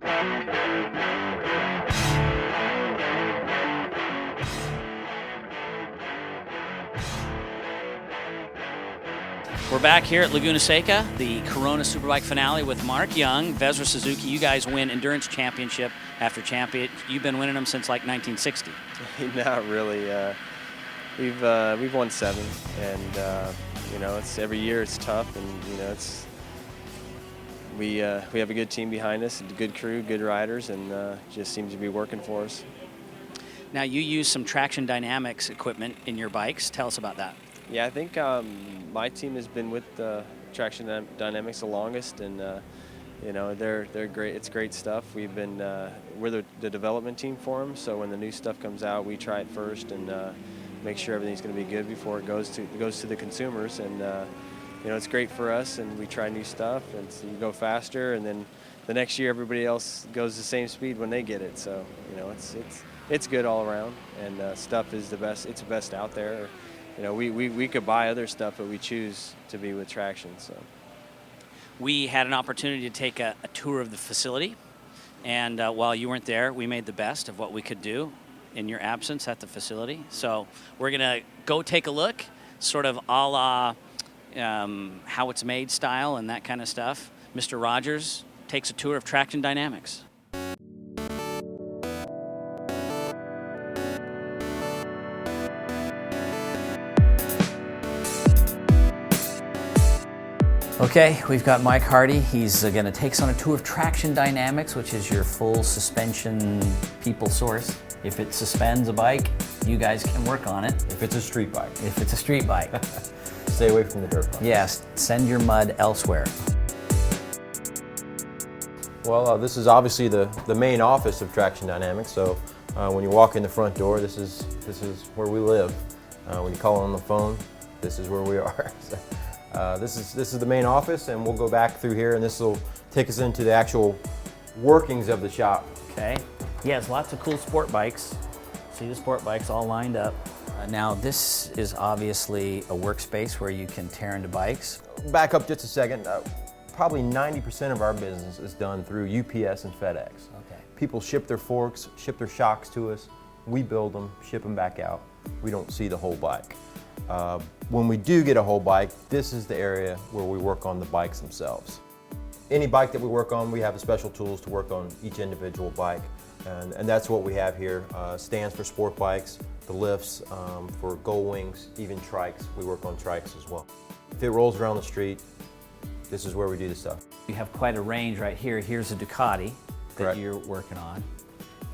We're back here at Laguna Seca, the Corona Superbike finale with Mark Young, Vezra Suzuki. You guys win endurance championship after champion. You've been winning them since like 1960. Not really. We've won 7, and you know, it's every year it's tough, and you know, it's we have a good team behind us, a good crew, good riders, and just seems to be working for us. Now you use some Traxxion Dynamics equipment in your bikes. Tell us about that. Yeah, I think my team has been with Traxxion Dynamics the longest, and you know, they're great. It's great stuff. We've been we're the development team for them, so when the new stuff comes out, we try it first and make sure everything's going to be good before it goes to the consumers. And you know, it's great for us, and we try new stuff, and so you go faster, and then the next year everybody else goes the same speed when they get it. So you know, it's good all around, and stuff is the best. It's the best out there. You know, we could buy other stuff, but we choose to be with Traxxion. So we had an opportunity to take a tour of the facility, and while you weren't there, we made the best of what we could do in your absence at the facility. So we're gonna go take a look, sort of a la how it's made style and that kind of stuff. Mr. Rogers takes a tour of Traxxion Dynamics. Okay, we've got Mike Hardy. He's going to take us on a tour of Traxxion Dynamics, which is your full suspension people source. If it suspends a bike, you guys can work on it. If it's a street bike. If it's a street bike. Stay away from the dirt bike. Yes, send your mud elsewhere. Well, this is obviously the main office of Traxxion Dynamics, so when you walk in the front door, this is where we live. When you call on the phone, this is where we are. This is the main office, and we'll go back through here, and this will take us into the actual workings of the shop. Okay. Yes, lots of cool sport bikes. See the sport bikes all lined up. Now this is obviously a workspace where you can tear into bikes. Back up just a second. Probably 90% of our business is done through UPS and FedEx. Okay. People ship their forks, ship their shocks to us. We build them, ship them back out. We don't see the whole bike. When we do get a whole bike, this is the area where we work on the bikes themselves. Any bike that we work on, we have special tools to work on each individual bike, and that's what we have here. Stands for sport bikes, the lifts for gull wings, even trikes. We work on trikes as well. If it rolls around the street, this is where we do the stuff. You have quite a range right here. Here's a Ducati that Correct. You're working on.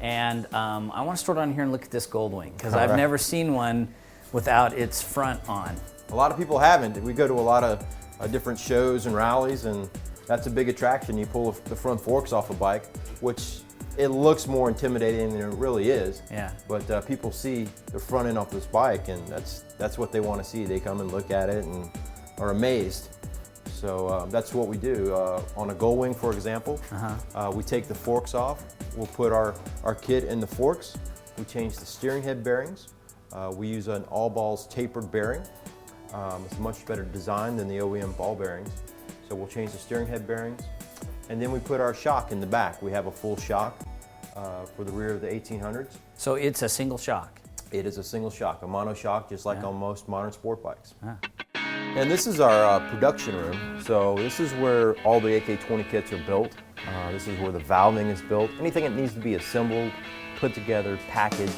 And I want to start on here and look at this Goldwing, because I've never seen one without its front on. A lot of people haven't. We go to a lot of different shows and rallies, and that's a big attraction. You pull the front forks off a bike, which it looks more intimidating than it really is. Yeah. But people see the front end off this bike, and that's what they want to see. They come and look at it and are amazed. So that's what we do. On a Goldwing, for example, we take the forks off. We'll put our kit in the forks. We change the steering head bearings. We use an all balls tapered bearing. It's a much better design than the OEM ball bearings. So we'll change the steering head bearings. And then we put our shock in the back. We have a full shock for the rear of the 1800s. So it's a single shock? It is a single shock, a mono shock, just like on most modern sport bikes. And this is our production room. So this is where all the AK-20 kits are built. This is where the valving is built. Anything that needs to be assembled, put together, packaged,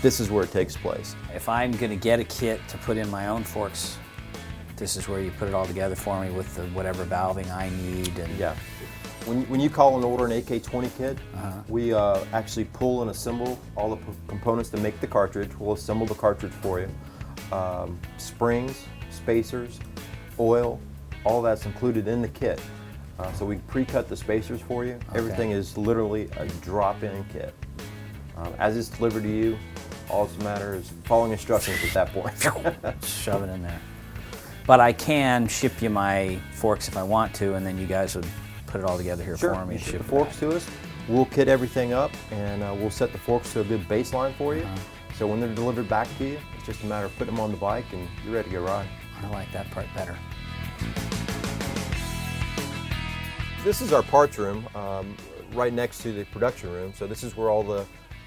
this is where it takes place. If I'm going to get a kit to put in my own forks, this is where you put it all together for me with the whatever valving I need. And yeah. When you call and order an AK-20 kit, we actually pull and assemble all the components to make the cartridge. We'll assemble the cartridge for you. Springs, spacers, oil, all that's included in the kit. So we pre-cut the spacers for you. Okay. Everything is literally a drop-in kit. As it's delivered to you, all that's matter is following instructions at that point. Shove it in there. But I can ship you my forks if I want to, and then you guys would put it all together here for me. You ship the forks to us. We'll kit everything up, and we'll set the forks to a good baseline for you. So when they're delivered back to you, it's just a matter of putting them on the bike, and you're ready to go ride. I like that part better. This is our parts room. right next to the production room. So this is where all the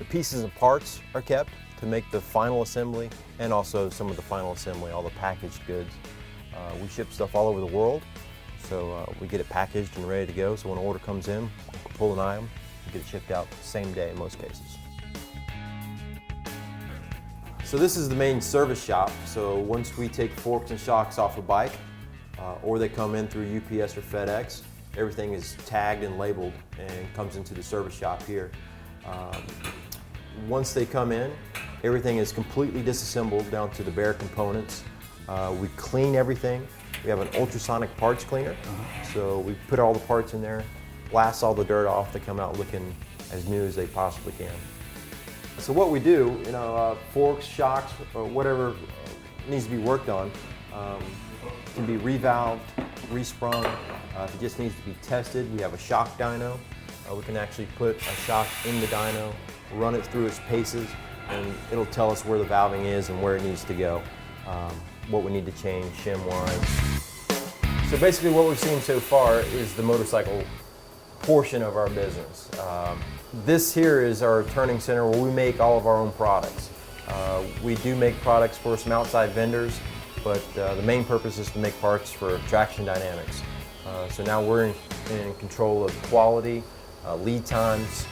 pieces and parts are kept to make the final assembly, and also some of the final assembly, all the packaged goods. We ship stuff all over the world, so we get it packaged and ready to go. So when an order comes in, we can pull an item and get it shipped out the same day in most cases. So this is the main service shop. So once we take forks and shocks off a bike, or they come in through UPS or FedEx, everything is tagged and labeled and comes into the service shop here. Once they come in, everything is completely disassembled down to the bare components. We clean everything. We have an ultrasonic parts cleaner. So we put all the parts in there, blast all the dirt off. They come out looking as new as they possibly can. So what we do, forks, shocks, or whatever needs to be worked on, can be revalved, resprung. If it just needs to be tested, we have a shock dyno. We can actually put a shock in the dyno, run it through its paces, and it'll tell us where the valving is and where it needs to go, what we need to change, shim lines. So basically what we've seen so far is the motorcycle portion of our business. This here is our turning center where we make all of our own products. We do make products for some outside vendors, but the main purpose is to make parts for Traxxion Dynamics. So now we're in control of quality, lead times,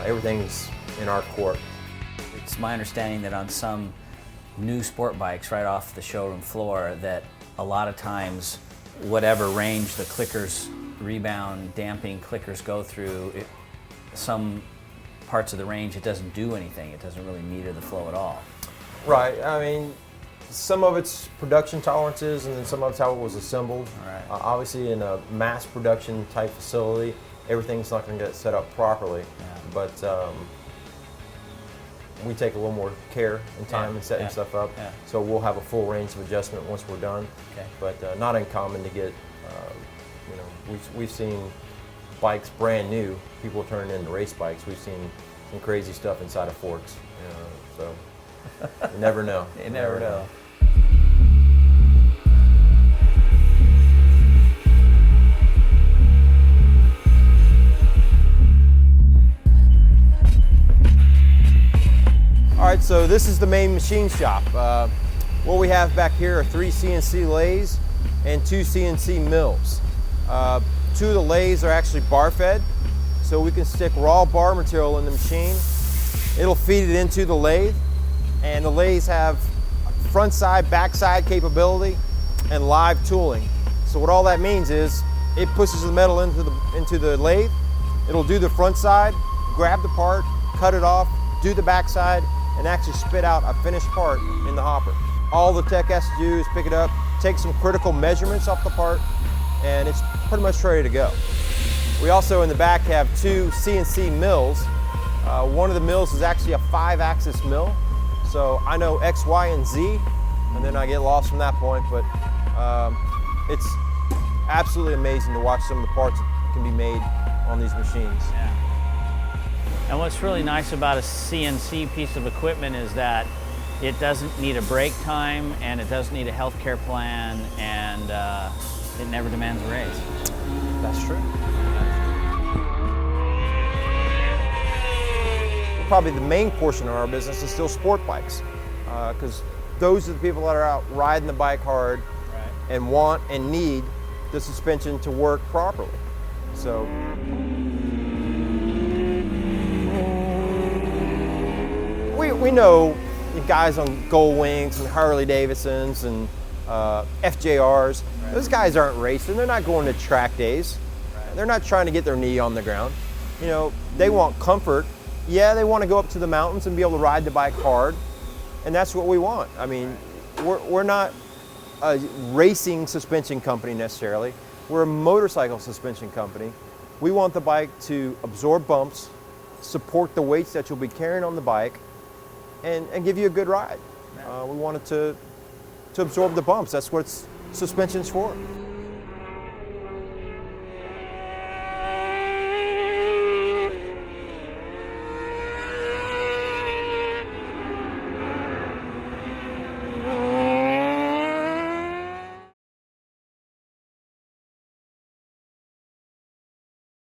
everything's in our court. It's my understanding that on some new sport bikes right off the showroom floor that a lot of times whatever range the clickers, rebound, damping clickers go through, some parts of the range it doesn't do anything. It doesn't really meter the flow at all. Right, I mean, some of it's production tolerances and then some of it's how it was assembled. Right. Obviously in a mass production type facility, everything's not going to get set up properly. Yeah. But we take a little more care and time in setting stuff up. Yeah. So we'll have a full range of adjustment once we're done. Okay. But not uncommon to get, we've seen bikes brand new, people turning into race bikes. We've seen some crazy stuff inside of forks. So you never know. You never know. All right, so this is the main machine shop. What we have back here are 3 CNC lathes and 2 CNC mills. 2 of the lathes are actually bar fed, so we can stick raw bar material in the machine. It'll feed it into the lathe, and the lathes have front side, back side capability and live tooling. So what all that means is it pushes the metal into the lathe, it'll do the front side, grab the part, cut it off, do the back side, and actually spit out a finished part in the hopper. All the tech has to do is pick it up, take some critical measurements off the part, and it's pretty much ready to go. We also in the back have 2 CNC mills. One of the mills is actually a 5-axis mill, so I know X, Y, and Z, and then I get lost from that point, but it's absolutely amazing to watch some of the parts that can be made on these machines. Yeah. And what's really nice about a CNC piece of equipment is that it doesn't need a break time, and it doesn't need a healthcare plan, and it never demands a raise. That's true. Probably the main portion of our business is still sport bikes, because those are the people that are out riding the bike hard and want and need the suspension to work properly. So we know the guys on Gold Wings and Harley Davidsons and FJRs, those guys aren't racing. They're not going to track days. They're not trying to get their knee on the ground. They want comfort. Yeah, they want to go up to the mountains and be able to ride the bike hard, and that's what we want. I mean, we're not a racing suspension company necessarily. We're a motorcycle suspension company. We want the bike to absorb bumps, support the weights that you'll be carrying on the bike, and give you a good ride. We want it to absorb the bumps. That's what suspension's for.